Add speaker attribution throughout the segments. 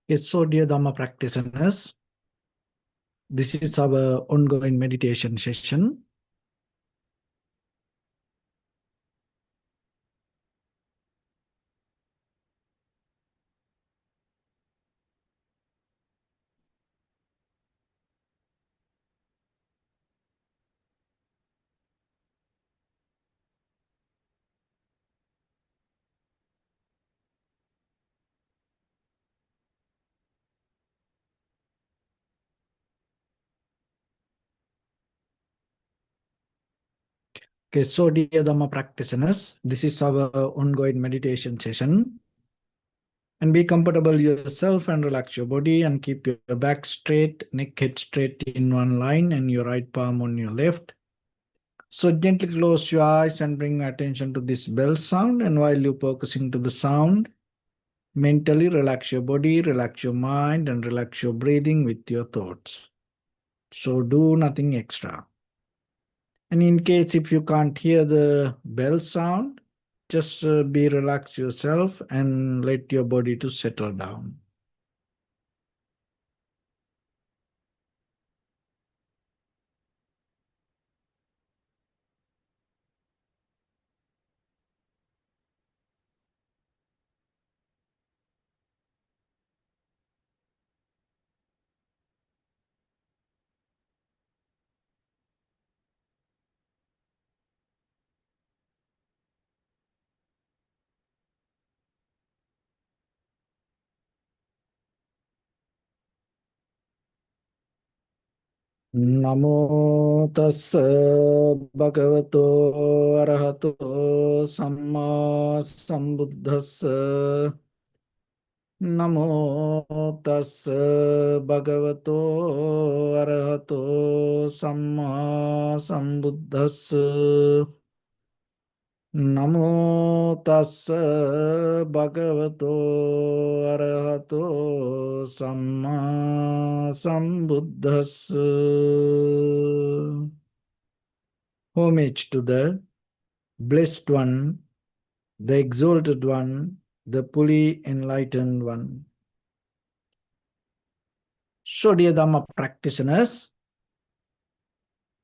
Speaker 1: Okay, so dear Dhamma practitioners, this is our ongoing meditation session. Okay, so dear Dhamma practitioners, this is our ongoing meditation session. And be comfortable yourself and relax your body and keep your back straight, neck head straight in one line and your right palm on your left. So gently close your eyes and bring attention to this bell sound. And while you're focusing to the sound, mentally relax your body, relax your mind, and relax your breathing with your thoughts. So do nothing extra. And in case if you can't hear the bell sound, just be relaxed yourself and let your body to settle down. Namo tassa bhagavato arahato samma sambuddhassa. Namo tassa bhagavato arahato samma sambuddhassa. Namo tassa bhagavato arahato samma sambuddhassa. Homage to the Blessed One, the Exalted One, the fully enlightened One. So, dear Dhamma practitioners,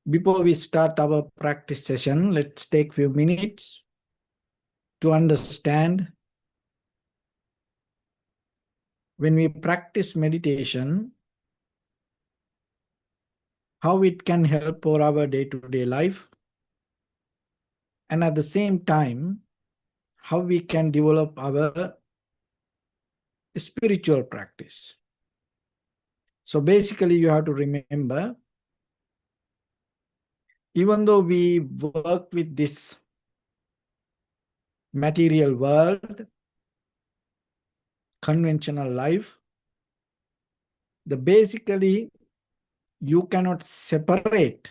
Speaker 1: before we start our practice session, let's take a few minutes to understand when we practice meditation, how it can help for our day-to-day life, and at the same time, how we can develop our spiritual practice. So basically, you have to remember, even though we work with this material world, conventional life, basically you cannot separate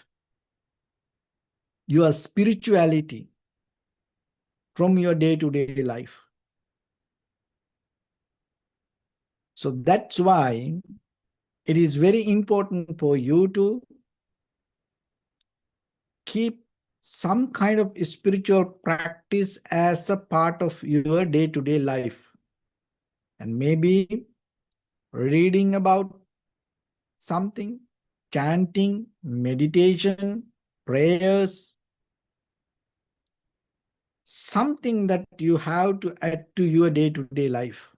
Speaker 1: your spirituality from your day-to-day life. So that's why it is very important for you to keep some kind of spiritual practice as a part of your day-to-day life. And maybe reading about something, chanting, meditation, prayers, something that you have to add to your day-to-day life.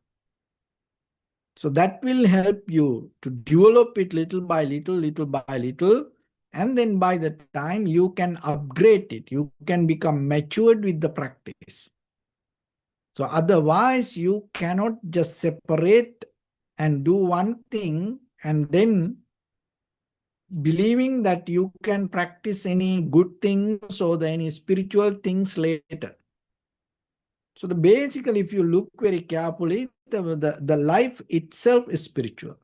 Speaker 1: So that will help you to develop it little by little, little by little. And then by the time you can upgrade it, you can become matured with the practice. So otherwise you cannot just separate and do one thing and then believing that you can practice any good things or any spiritual things later. So basically, if you look very carefully, the life itself is spiritual.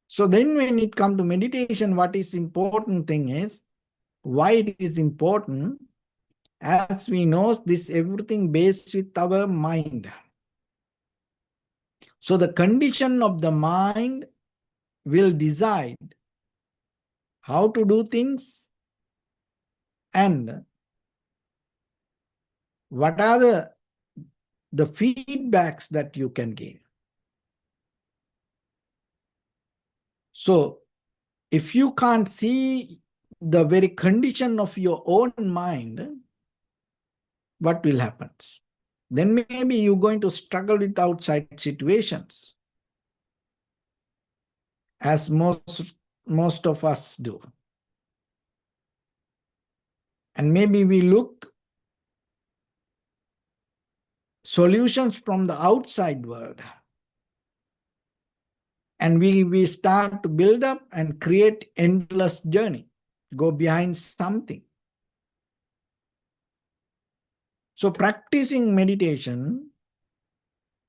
Speaker 1: So then when it comes to meditation, what is important thing is, why it is important, as we know, this everything based with our mind. So the condition of the mind will decide how to do things and what are the feedbacks that you can gain. So if you can't see the very condition of your own mind, what will happen? Then maybe you're going to struggle with outside situations, as most of us do. And maybe we look solutions from the outside world, and we start to build up and create endless journey, go behind something. So practicing meditation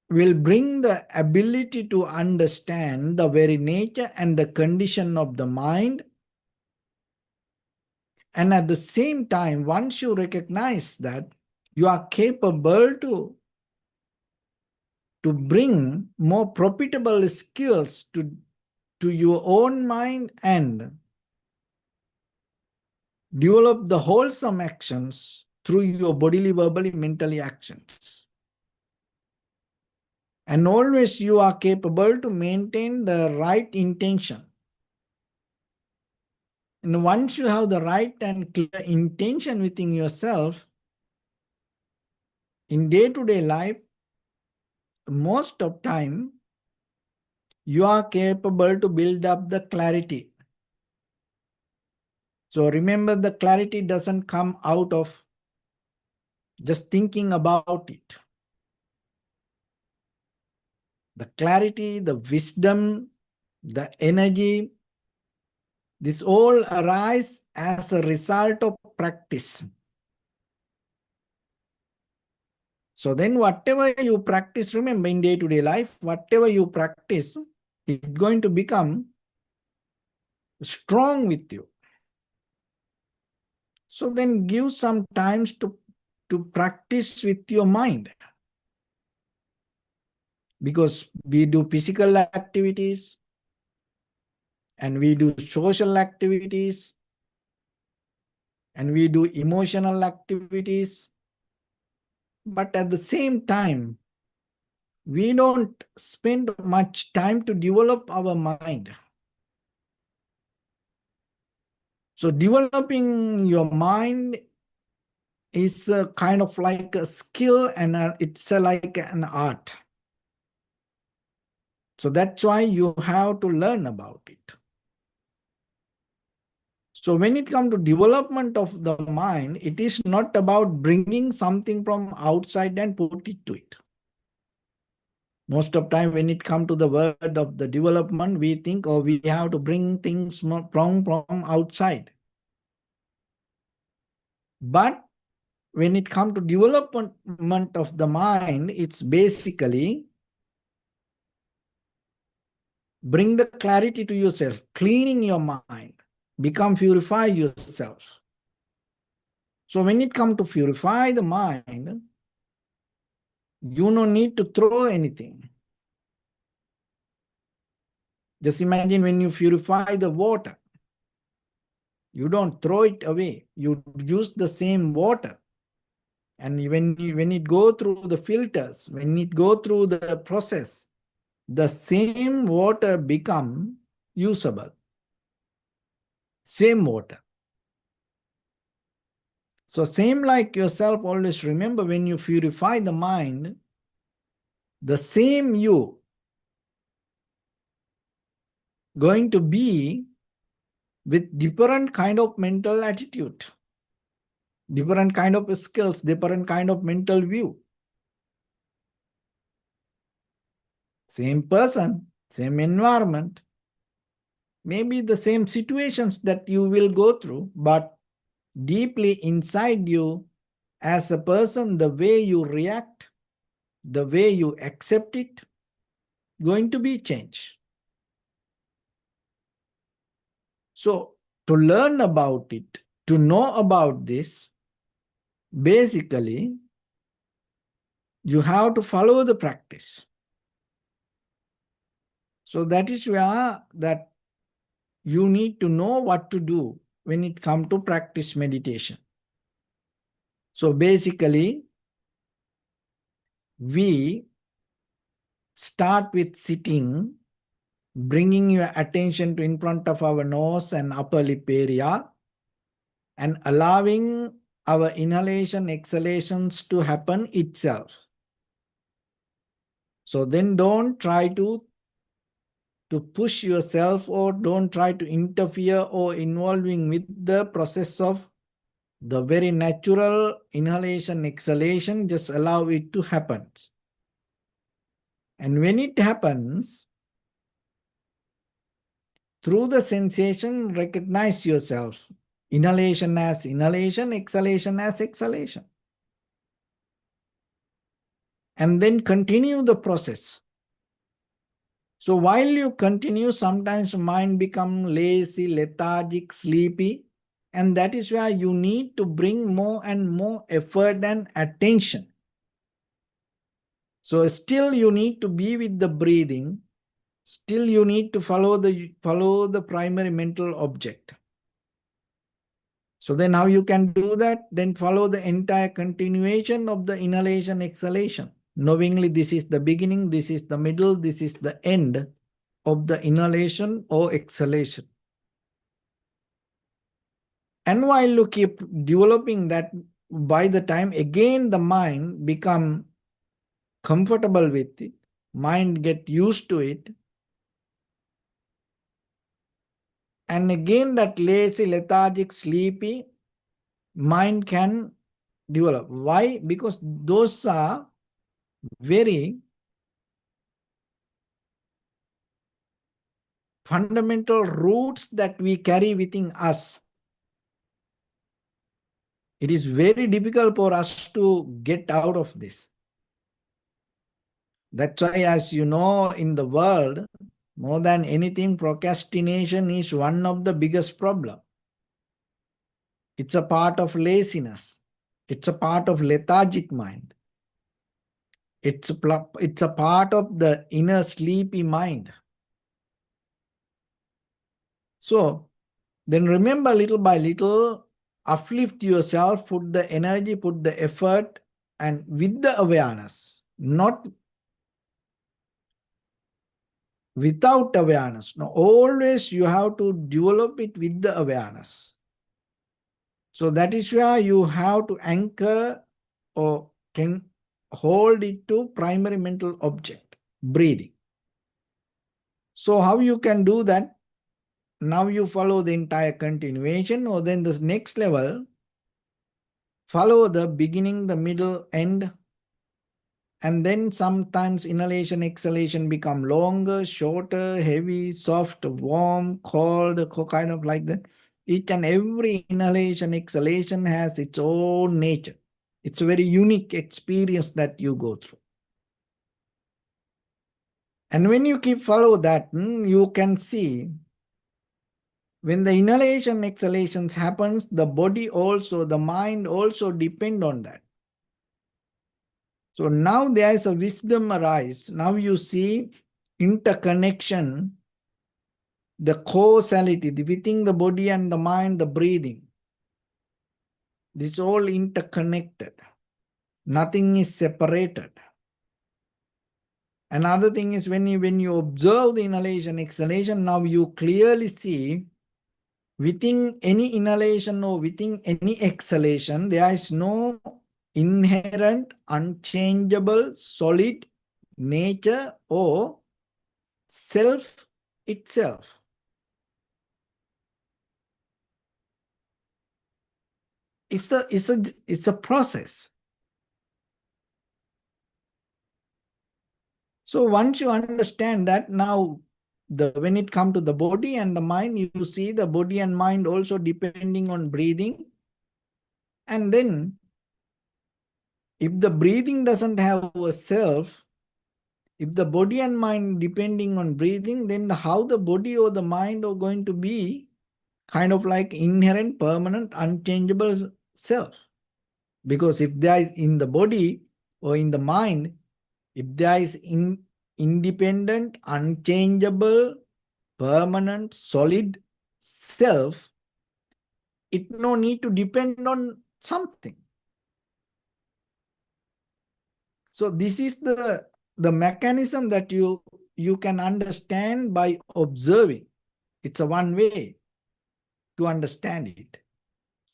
Speaker 1: will bring the ability to understand the very nature and the condition of the mind. And at the same time, once you recognize that, you are capable to bring more profitable skills to your own mind and develop the wholesome actions through your bodily, verbally, mentally actions. And always you are capable to maintain the right intention. And once you have the right and clear intention within yourself, in day-to-day life, most of time, you are capable to build up the clarity. So remember, the clarity doesn't come out of just thinking about it. The clarity, the wisdom, the energy, this all arise as a result of practice. So then whatever you practice, remember in day-to-day life, whatever you practice, it's going to become strong with you. So then give some time to practice with your mind. Because we do physical activities and we do social activities and we do emotional activities. But at the same time, we don't spend much time to develop our mind. So developing your mind is a kind of like a skill, and it's like an art. So that's why you have to learn about it. So when it comes to development of the mind, it is not about bringing something from outside and put it to it. Most of time when it comes to the word of the development, we think, oh, we have to bring things from outside. But when it comes to development of the mind, it's basically bring the clarity to yourself, cleaning your mind, become purify yourself. So when it comes to purify the mind, you don't need to throw anything. Just imagine when you purify the water, you don't throw it away. You use the same water. And when it go through the filters, when it go through the process, the same water become usable. Same water. So same like yourself, always remember when you purify the mind, the same you going to be with different kind of mental attitude, different kind of skills, different kind of mental view. Same person, same environment, maybe the same situations that you will go through, but deeply inside you, as a person, the way you react, the way you accept it, going to be changed. So to learn about it, to know about this, basically, you have to follow the practice. So that is where that you need to know what to do when it comes to practice meditation. So basically, we start with sitting, bringing your attention to in front of our nose and upper lip area, and allowing our inhalation, exhalations to happen itself. So then don't try to push yourself, or don't try to interfere or involving with the process of the very natural inhalation, exhalation. Just allow it to happen. And when it happens, through the sensation, recognize yourself. Inhalation as inhalation, exhalation as exhalation. And then continue the process. So while you continue, sometimes mind becomes lazy, lethargic, sleepy. And that is where you need to bring more and more effort and attention. So still you need to be with the breathing. Still you need to follow the primary mental object. So then how you can do that? Then follow the entire continuation of the inhalation, exhalation. Knowingly this is the beginning, this is the middle, this is the end of the inhalation or exhalation. And while you keep developing that, by the time again the mind become comfortable with it, mind get used to it, and again that lazy, lethargic, sleepy mind can develop. Why? Because those are very fundamental roots that we carry within us. It is very difficult for us to get out of this. That's why, as you know, in the world, more than anything, procrastination is one of the biggest problems. It's a part of laziness. It's a part of lethargic mind. It's a part of the inner sleepy mind. So then remember, little by little, uplift yourself, put the energy, put the effort, and with the awareness, not without awareness. No, always you have to develop it with the awareness. So that is where you have to anchor or can hold it to primary mental object, breathing. So how you can do that? Now you follow the entire continuation, or then this next level, follow the beginning, the middle, end, and then sometimes inhalation, exhalation become longer, shorter, heavy, soft, warm, cold, kind of like that. Each and every inhalation, exhalation has its own nature. It's a very unique experience that you go through. And when you keep follow that, you can see when the inhalation, exhalations happens, the body also, the mind also depend on that. So now there is a wisdom arise. Now you see interconnection, the causality within the body and the mind, the breathing. This is all interconnected. Nothing is separated. Another thing is when you observe the inhalation, exhalation, now you clearly see within any inhalation or within any exhalation, there is no inherent, unchangeable, solid nature or self itself. It's a process. So once you understand that, now when it comes to the body and the mind, you see the body and mind also depending on breathing. And then if the breathing doesn't have a self, if the body and mind depending on breathing, then how the body or the mind are going to be kind of like inherent, permanent, unchangeable self. Because if there is in the body or in the mind, if there is independent, unchangeable, permanent, solid self, it no need to depend on something. So this is the mechanism that you can understand by observing. It's a one way to understand it.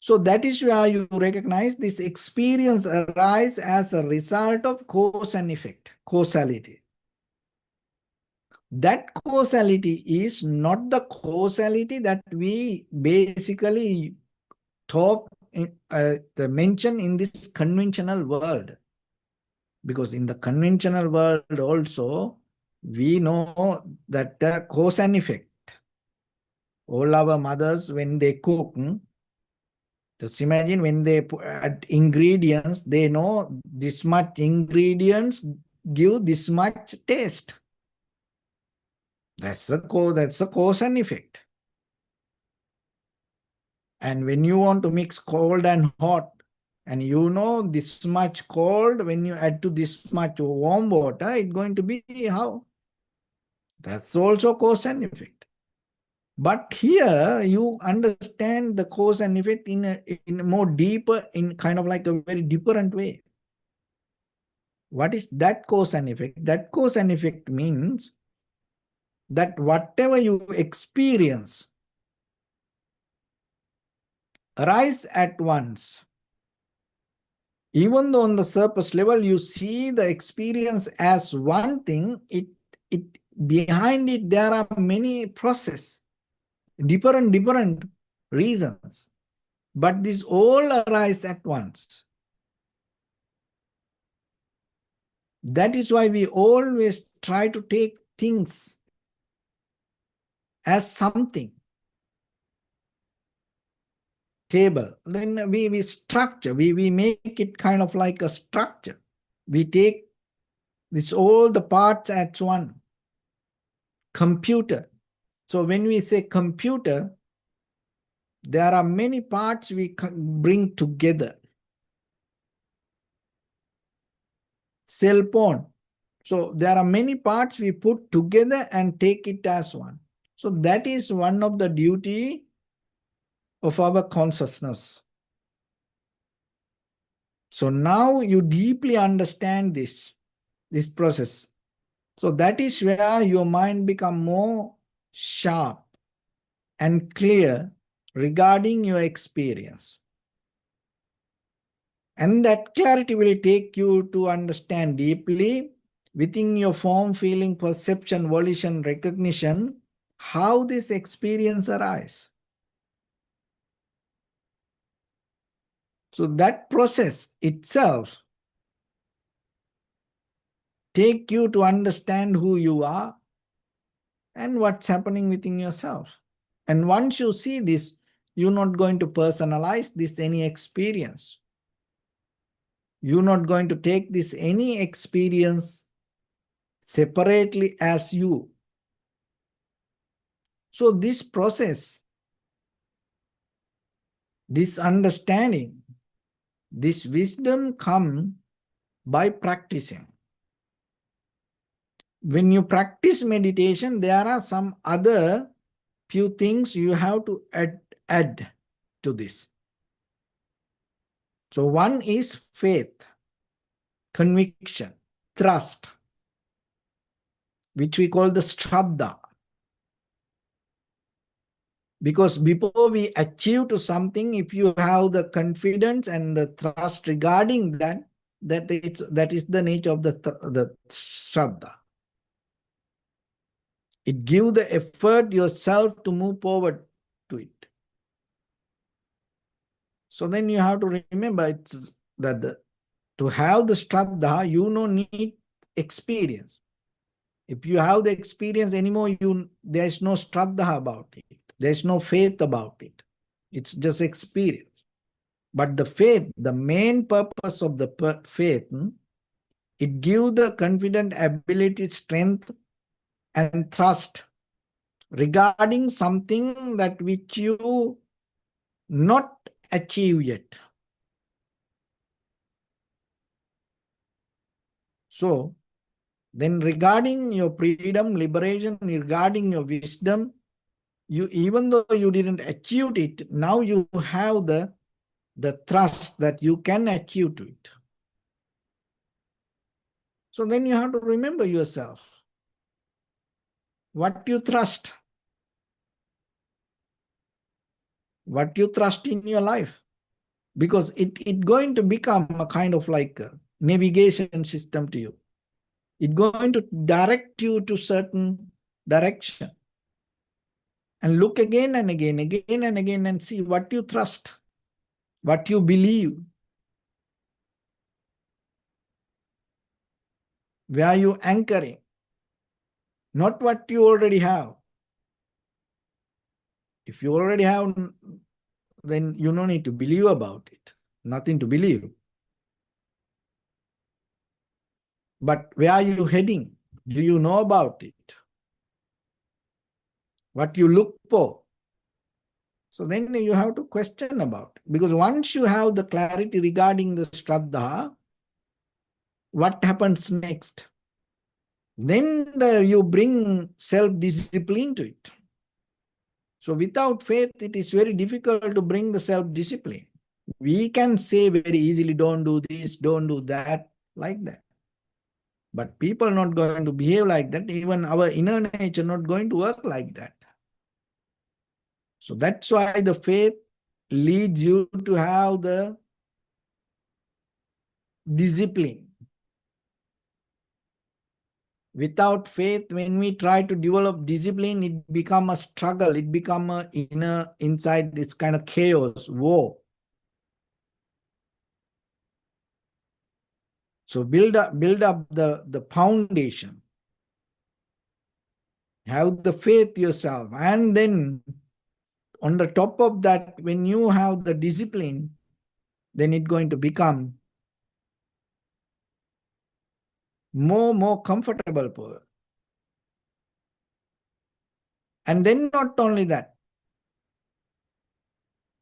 Speaker 1: So that is where you recognize this experience arise as a result of cause and effect, causality. That causality is not the causality that we basically talk, the mention in this conventional world. Because in the conventional world also, we know that cause and effect. All our mothers, when they cook, just imagine when they add ingredients, they know this much ingredients give this much taste. That's the cause and effect. And when you want to mix cold and hot, and you know this much cold, when you add to this much warm water, it's going to be how? That's also cause and effect. But here you understand the cause and effect in a more deeper, in kind of like a very different way. What is that cause and effect? That cause and effect means that whatever you experience arise at once. Even though on the surface level you see the experience as one thing, it behind it there are many processes, different reasons. But this all arise at once. That is why we always try to take things as something. Table. Then we structure, we make it kind of like a structure. We take this all the parts as one. Computer. So when we say computer, there are many parts we bring together. Cell phone. So there are many parts we put together and take it as one. So that is one of the duty of our consciousness. So now you deeply understand this process. So that is where your mind become more sharp and clear regarding your experience. And that clarity will take you to understand deeply within your form, feeling, perception, volition, recognition, how this experience arises. So that process itself take you to understand who you are and what's happening within yourself. And once you see this, you're not going to personalize this any experience. You're not going to take this any experience separately as you. So this process, this understanding, this wisdom comes by practicing. When you practice meditation, there are some other few things you have to add to this. So one is faith, conviction, trust, which we call the Shraddha. Because before we achieve to something, if you have the confidence and the trust regarding that, that is the nature of the Shraddha. It gives the effort yourself to move forward to it. So then you have to remember it's that to have the Shraddha, you don't need experience. If you have the experience anymore, there is no Shraddha about it. There is no faith about it. It's just experience. But the faith, the main purpose of the faith, it gives the confident ability, strength, and trust regarding something that which you not achieve yet. So then regarding your freedom, liberation, regarding your wisdom, you, even though you didn't achieve it, now you have the trust that you can achieve to it. So then you have to remember yourself. What you trust. What you trust in your life. Because it going to become a kind of like a navigation system to you. It's going to direct you to certain direction. And look again and again and see what you trust, what you believe, where you anchoring, not what you already have. If you already have, then you don't need to believe about it. Nothing to believe. But where are you heading? Do you know about it? What you look for? So then you have to question about it. Because once you have the clarity regarding the Shraddha, what happens next? Then you bring self-discipline to it. So without faith, it is very difficult to bring the self-discipline. We can say very easily, don't do this, don't do that, like that. But people are not going to behave like that. Even our inner nature not going to work like that. So that's why the faith leads you to have the discipline. Without faith, when we try to develop discipline, it becomes a struggle. It becomes a inner, inside this kind of chaos, war. So build up the foundation. Have the faith yourself. And then on the top of that, when you have the discipline, then it's going to become more comfortable for you. And then not only that,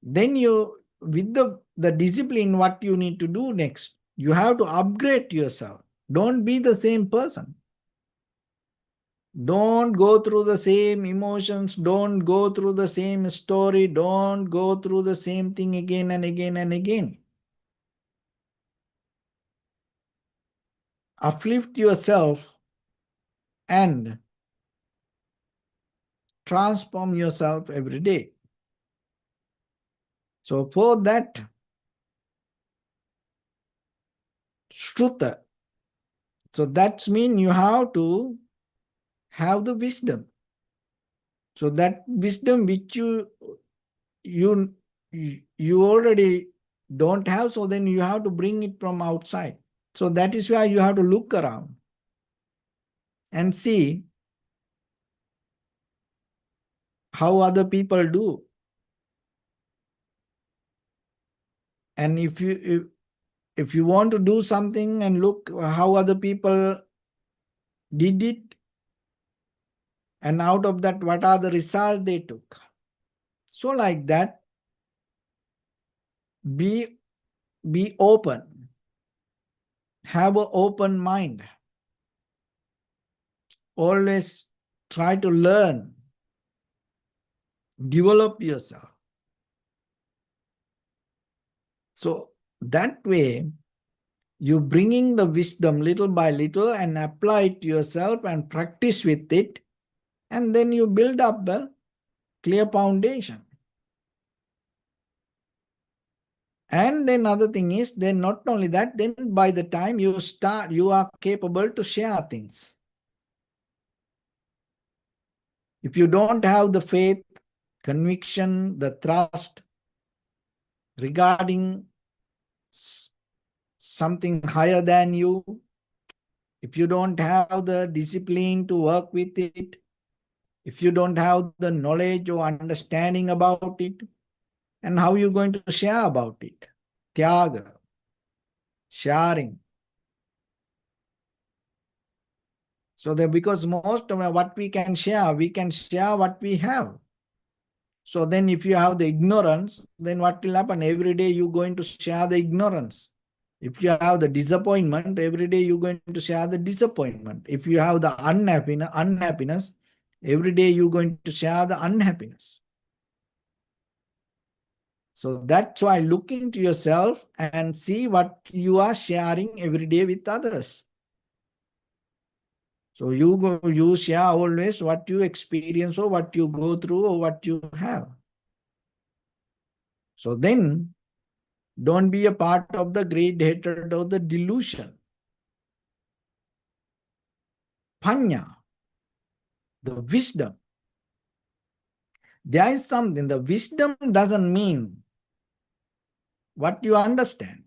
Speaker 1: then you, with the discipline, what you need to do next, you have to upgrade yourself. Don't be the same person. Don't go through the same emotions. Don't go through the same story. Don't go through the same thing again and again and again. Uplift yourself and transform yourself every day. So for that, Shruta. So that means you have to have the wisdom. So that wisdom which you already don't have, so then you have to bring it from outside. So that is why you have to look around and see how other people do. And if you want to do something and look how other people did it, and out of that, what are the results they took. So like that, be open. Have an open mind. Always try to learn. Develop yourself. So that way, you bringing the wisdom little by little and apply it to yourself and practice with it. And then you build up a clear foundation. And then other thing is, then not only that, then by the time you start, you are capable to share things. If you don't have the faith, conviction, the trust regarding something higher than you, if you don't have the discipline to work with it, if you don't have the knowledge or understanding about it, and how are you going to share about it? Tyaga, sharing. So that because most of what we can share what we have. So then if you have the ignorance, then what will happen? Every day you're going to share the ignorance. If you have the disappointment, every day you're going to share the disappointment. If you have the unhappiness, every day you're going to share the unhappiness. So that's why look into yourself and see what you are sharing every day with others. So you share always what you experience or what you go through or what you have. So then don't be a part of the greed, hatred, or the delusion. Panya, the wisdom. There is something, the wisdom doesn't mean what you understand.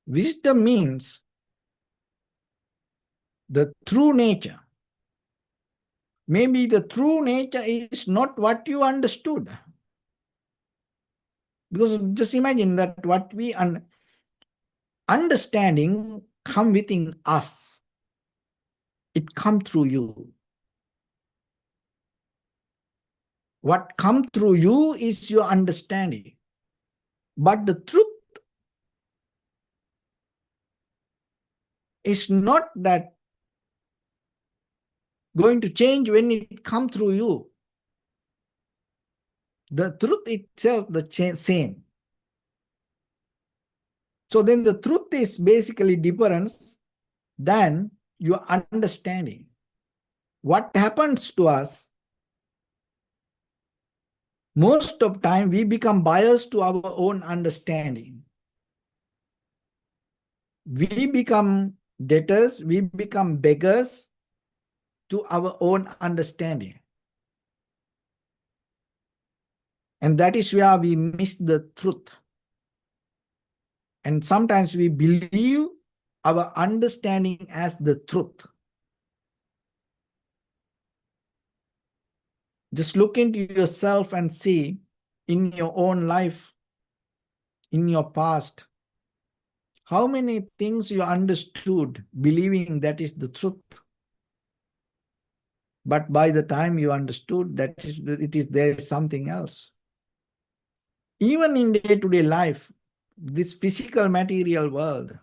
Speaker 1: Wisdom means the true nature. Maybe the true nature is not what you understood. Because just imagine that what we understanding come within us. It come through you. What come through you is your understanding. But the truth is not that going to change when it come through you. The truth itself, the same. So then the truth is basically difference than your understanding. What happens to us, most of time we become biased to our own understanding. We become debtors, we become beggars to our own understanding. And that is where we miss the truth. And sometimes we believe our understanding as the truth. Just look into yourself and see in your own life, in your past, how many things you understood believing that is the truth. But by the time you understood that there is something else. Even in day-to-day life, this physical material world,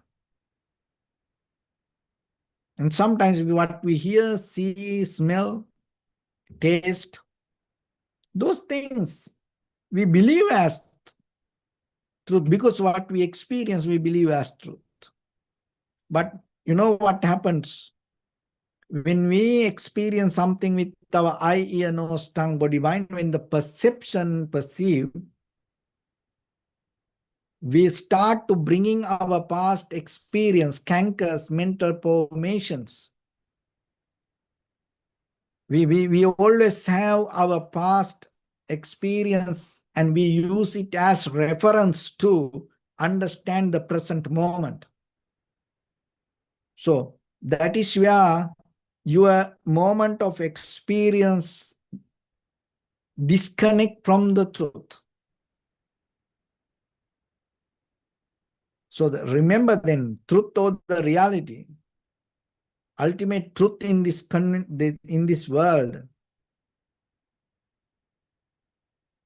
Speaker 1: and sometimes what we hear, see, smell, taste, those things we believe as truth because what we experience we believe as truth. But you know what happens when we experience something with our eye, ear, nose, tongue, body, mind, when the perceive, we start to bringing our past experience, cankers, mental formations. We always have our past experience and we use it as reference to understand the present moment. So that is where your moment of experience disconnect from the truth. So remember then, truth or the reality, ultimate truth in this world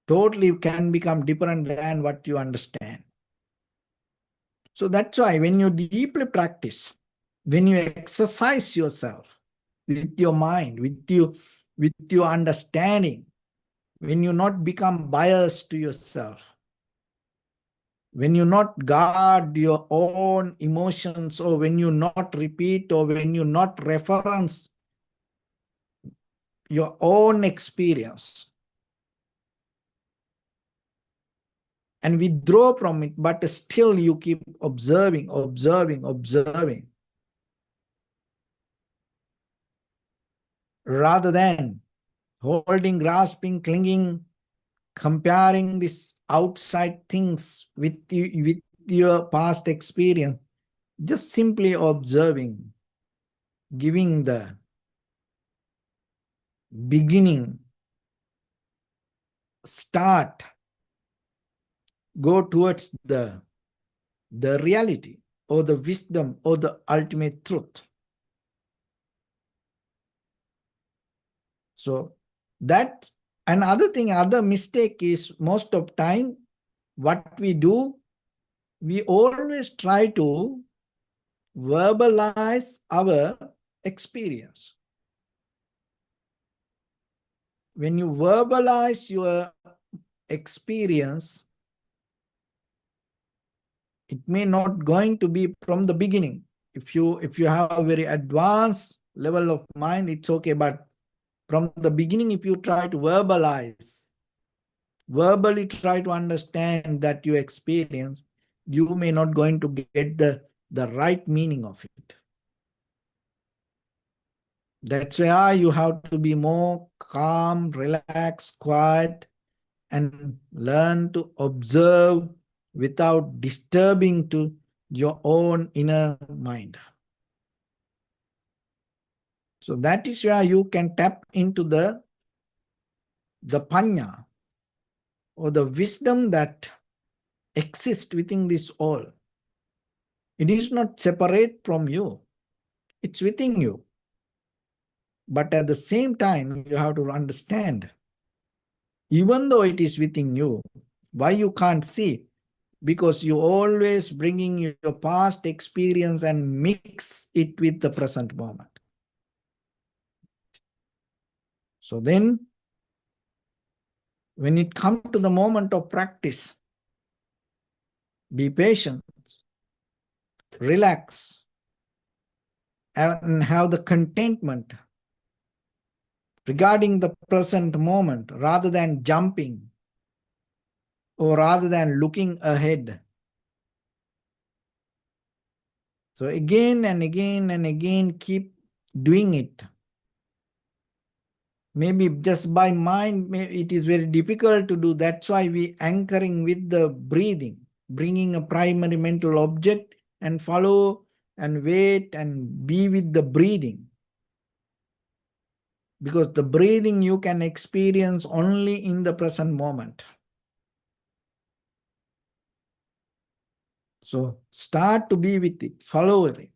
Speaker 1: totally can become different than what you understand. So that's why when you deeply practice, when you exercise yourself with your mind, with your understanding, when you not become biased to yourself, when you not guard your own emotions, or when you not repeat, or when you not reference your own experience and withdraw from it, but still you keep observing, rather than holding, grasping, clinging, comparing these outside things with your past experience, just simply observing, giving the beginning, start, go towards the reality or the wisdom or the ultimate truth. So that another thing, other mistake is most of time what we do, we always try to verbalize our experience. When you verbalize your experience, it may not going to be from the beginning. If you have a very advanced level of mind, it's okay. But from the beginning, if you try to verbally try to understand that you experience, you may not going to get the right meaning of it. That's why you have to be more calm, relaxed, quiet, and learn to observe without disturbing to your own inner mind. So that is where you can tap into the panya, or the wisdom that exists within this all. It is not separate from you. It's within you. But at the same time, you have to understand, even though it is within you, why you can't see? Because you always bringing your past experience and mix it with the present moment. So then, when it comes to the moment of practice, be patient, relax, and have the contentment regarding the present moment rather than jumping or rather than looking ahead. So again and again and again, keep doing it. Maybe just by mind, it is very difficult to do. That's why we anchoring with the breathing, bringing a primary mental object and follow and wait and be with the breathing. Because the breathing you can experience only in the present moment. So start to be with it, follow it.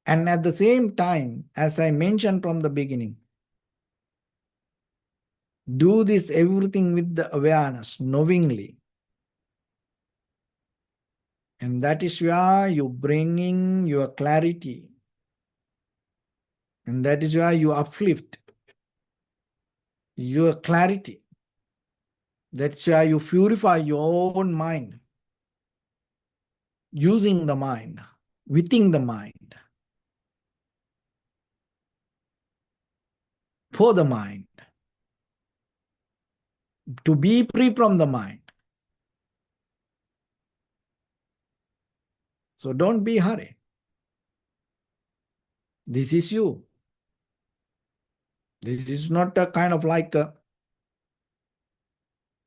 Speaker 1: And at the same time, as I mentioned from the beginning, do this everything with the awareness, knowingly. And that is where you bringing your clarity. And that is where you uplift your clarity. That's where you purify your own mind, using the mind, within the mind, for the mind, to be free from the mind. So don't be hurried. This is you. This is not a kind of like a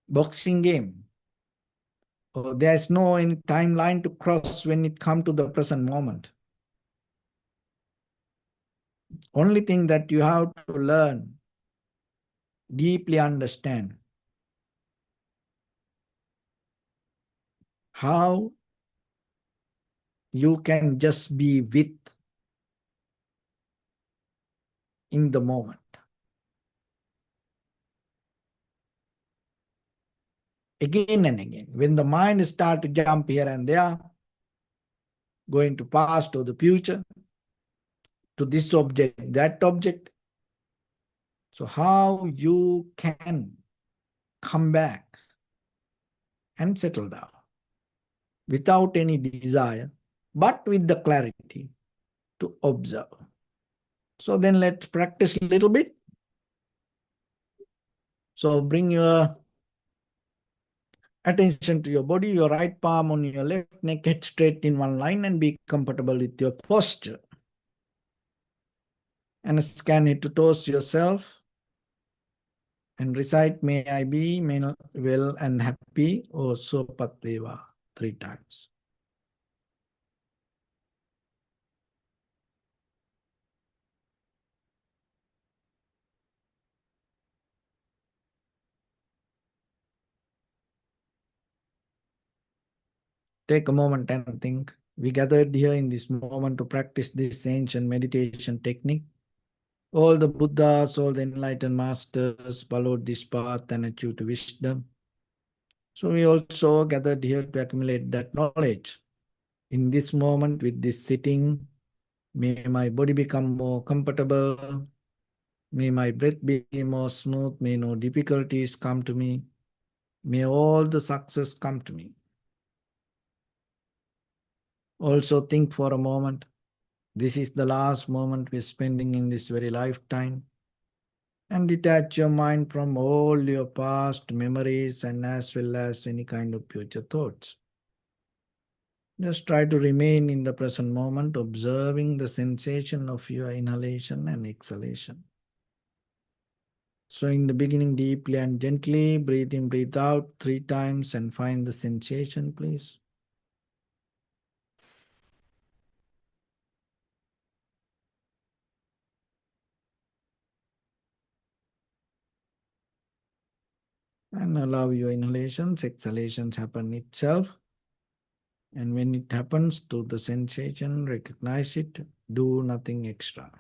Speaker 1: boxing game. Or there's no any timeline to cross when it comes to the present moment. Only thing that you have to learn, deeply understand how you can just be with in the moment. Again and again, when the mind starts to jump here and there, going to past or the future, to this object, that object. So how you can come back and settle down without any desire, but with the clarity to observe. So then let's practice a little bit. So bring your attention to your body, your right palm on your left neck, head straight in one line, and be comfortable with your posture. And scan it to toes yourself and recite, may I be well and happy, or Sopatveva 3 times. Take a moment and think. We gathered here in this moment to practice this ancient meditation technique. All the Buddhas, all the enlightened masters followed this path and achieved wisdom. So we also gathered here to accumulate that knowledge. In this moment, with this sitting, may my body become more comfortable. May my breath be more smooth. May no difficulties come to me. May all the success come to me. Also think for a moment, this is the last moment we're spending in this very lifetime. And detach your mind from all your past memories and as well as any kind of future thoughts. Just try to remain in the present moment, observing the sensation of your inhalation and exhalation. So, in the beginning, deeply and gently, breathe in, breathe out 3 times and find the sensation, please. And allow your inhalations, exhalations happen itself. And when it happens to the sensation, recognize it, do nothing extra.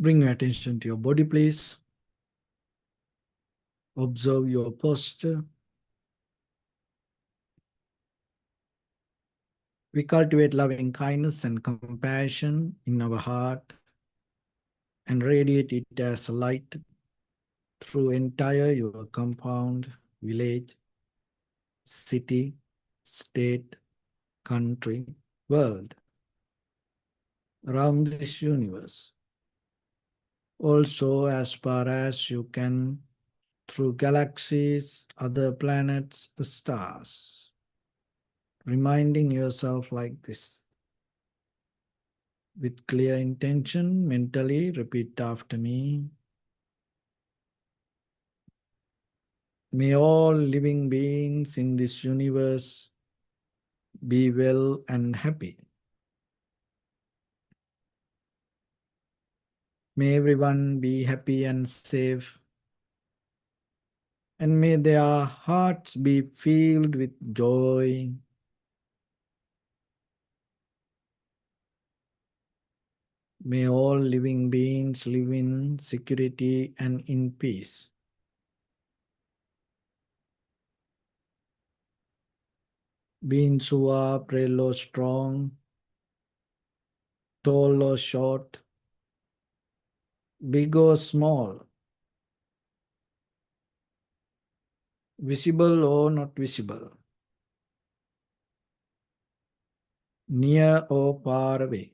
Speaker 1: Bring your attention to your body, please. Observe your posture. We cultivate loving kindness and compassion in our heart and radiate it as a light through entire your compound, village, city, state, country, world, around this universe. Also, as far as you can, through galaxies, other planets, the stars. Reminding yourself like this. With clear intention, mentally repeat after me. May all living beings in this universe be well and happy. May everyone be happy and safe. And may their hearts be filled with joy. May all living beings live in security and in peace. Beings who are frail or strong, tall or short, big or small, visible or not visible, near or far away,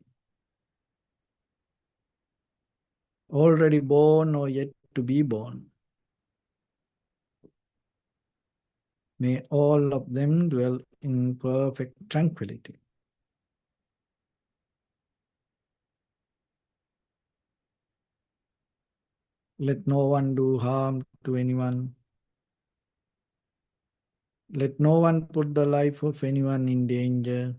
Speaker 1: already born or yet to be born. May all of them dwell in perfect tranquility. Let no one do harm to anyone. Let no one put the life of anyone in danger.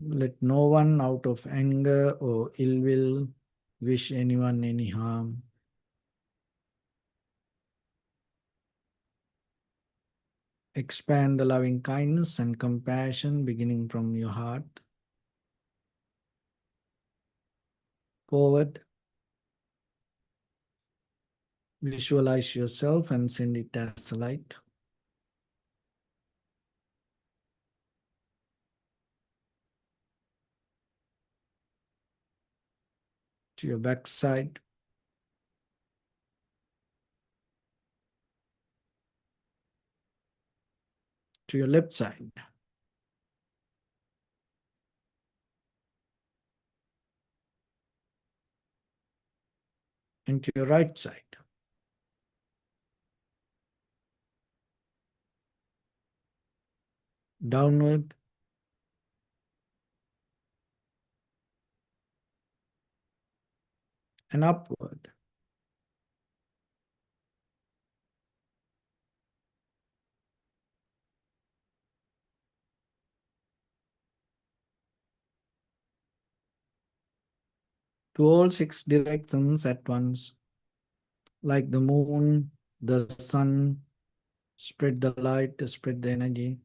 Speaker 1: Let no one out of anger or ill will wish anyone any harm. Expand the loving kindness and compassion beginning from your heart. Forward. Visualize yourself and send it as a light. To your backside. To your left side. And to your right side. Downward. And upward. To all six directions at once. Like the moon, the sun, spread the light, spread the energy.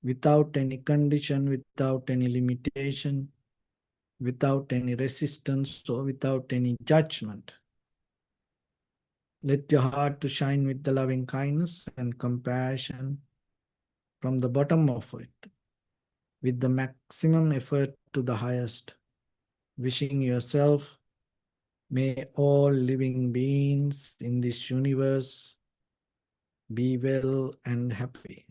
Speaker 1: Without any condition, without any limitation, without any resistance, or without any judgment. Let your heart to shine with the loving kindness and compassion from the bottom of it, with the maximum effort to the highest, wishing yourself, may all living beings in this universe be well and happy.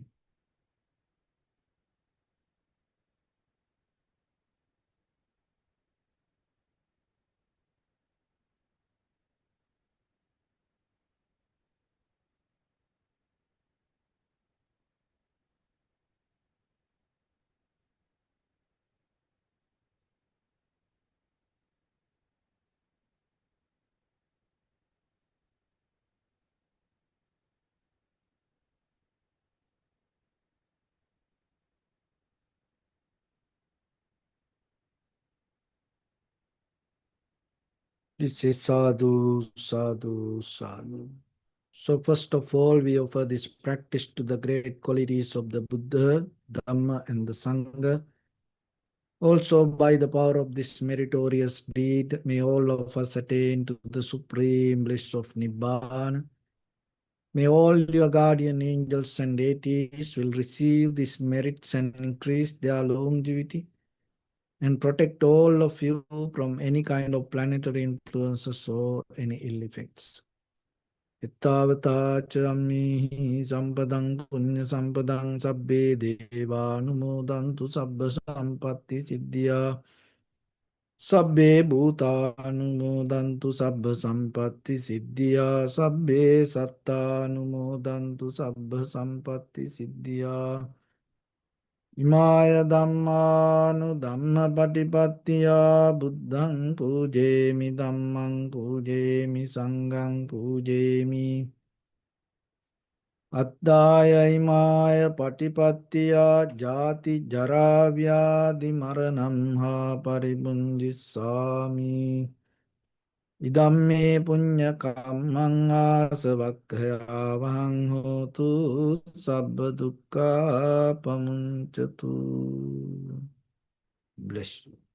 Speaker 1: This is sadhu, sadhu, sadhu. So first of all, we offer this practice to the great qualities of the Buddha, Dhamma and the Sangha. Also, by the power of this meritorious deed, may all of us attain to the supreme bliss of Nibbana. May all your guardian angels and deities will receive these merits and increase their longevity and protect all of you from any kind of planetary influences or any ill effects. Ittavata chammihi sampadang punya sampadang sabbe deva numodantu sabba sampatti siddhya sabbe bhuta numodantu sabba sampatti siddhya sabbe satta numodantu sabba sampatti siddhya Imaya dhammanu dhamma patipattiya buddhang pujemi dhammang pujemi sanghang pujemi Addaya imaya patipattiya jati jara vyadhi maranam ha paribunjissami Idamme punya kammang asavakkaya vahang hotu sabba dukkha pamuncatu. Bless you.